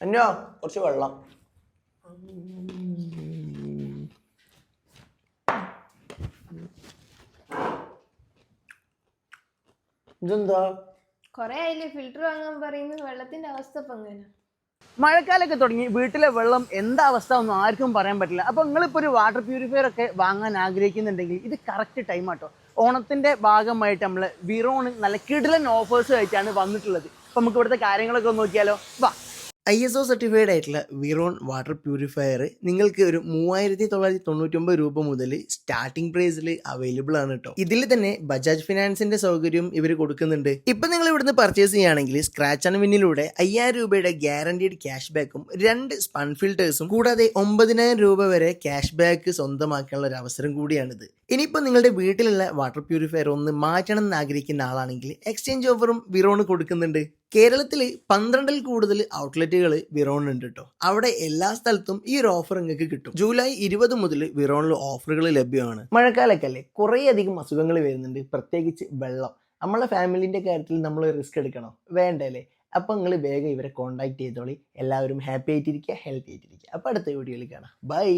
എന്നോ കുറച്ച് വെള്ളം. ഇതെന്താ? കൊറേ ആയില്ലേ ഫിൽറ്റർ വാങ്ങാൻ പറയുന്നു. വെള്ളത്തിന്റെ അവസ്ഥ ഇപ്പൊ എങ്ങനെ? മഴക്കാലമൊക്കെ തുടങ്ങി വീട്ടിലെ വെള്ളം എന്താ അവസ്ഥ ഒന്നും ആർക്കും പറയാൻ പറ്റില്ല. അപ്പോൾ നിങ്ങളിപ്പോൾ ഒരു വാട്ടർ പ്യൂരിഫയർ ഒക്കെ വാങ്ങാൻ ആഗ്രഹിക്കുന്നുണ്ടെങ്കിൽ ഇത് കറക്റ്റ് ടൈം ആട്ടോ. ഓണത്തിൻ്റെ ഭാഗമായിട്ട് നമ്മൾ വിറോൺ നല്ല കിടിലൻ ഓഫേഴ്സ് ആയിട്ടാണ് വന്നിട്ടുള്ളത്. അപ്പോൾ നമുക്ക് ഇവിടുത്തെ കാര്യങ്ങളൊക്കെ ഒന്ന് നോക്കിയാലോ. വാ. ISO സർട്ടിഫൈഡ് ആയിട്ടുള്ള വിറോൺ വാട്ടർ പ്യൂരിഫയർ നിങ്ങൾക്ക് ഒരു 3999 രൂപ മുതൽ സ്റ്റാർട്ടിംഗ് പ്രൈസിൽ അവൈലബിൾ ആണ് കേട്ടോ. ഇതിൽ തന്നെ ബജാജ് ഫിനാൻസിന്റെ സൗകര്യം ഇവർ കൊടുക്കുന്നുണ്ട്. ഇപ്പൊ നിങ്ങൾ ഇവിടുന്ന് പർച്ചേസ് ചെയ്യുകയാണെങ്കിൽ സ്ക്രാച്ച് ആൻഡ് വിന്നിലൂടെ 5000 രൂപയുടെ ഗ്യാരണ്ടീഡ് ക്യാഷ് ബാക്കും 2 സ്പൺ ഫിൽറ്റേഴ്സും കൂടാതെ 9000 രൂപ വരെ ക്യാഷ് ബാക്ക് സ്വന്തമാക്കാനുള്ള ഒരു അവസരം കൂടിയാണിത്. ഇനിയിപ്പോൾ നിങ്ങളുടെ വീട്ടിലുള്ള വാട്ടർ പ്യൂരിഫയർ ഒന്ന് മാറ്റണം എന്ന് ആഗ്രഹിക്കുന്ന ആളാണെങ്കിൽ എക്സ്ചേഞ്ച് ഓഫറും വിറോൺ കൊടുക്കുന്നുണ്ട്. കേരളത്തിൽ 12ൽ കൂടുതൽ ഔട്ട്ലെറ്റുകൾ വിറോണിനുണ്ട് കേട്ടോ. അവിടെ എല്ലാ സ്ഥലത്തും ഈ ഒരു ഓഫർ നിങ്ങൾക്ക് കിട്ടും. ജൂലൈ 20 മുതൽ വിറോണിൽ ഓഫറുകൾ ലഭ്യമാണ്. മഴക്കാലൊക്കെ അല്ലേ, കുറേയധികം അസുഖങ്ങൾ വരുന്നുണ്ട്, പ്രത്യേകിച്ച് വെള്ളം. നമ്മളെ ഫാമിലിൻ്റെ കാര്യത്തിൽ നമ്മൾ റിസ്ക് എടുക്കണോ? വേണ്ടല്ലേ? അപ്പം നിങ്ങൾ വേഗം ഇവരെ കോൺടാക്ട് ചെയ്തോളി. എല്ലാവരും ഹാപ്പി ആയിട്ടിരിക്കുക, ഹെൽത്തി ആയിട്ടിരിക്കുക. അപ്പോൾ അടുത്ത വീഡിയോയിൽ കാണാം. ബൈ.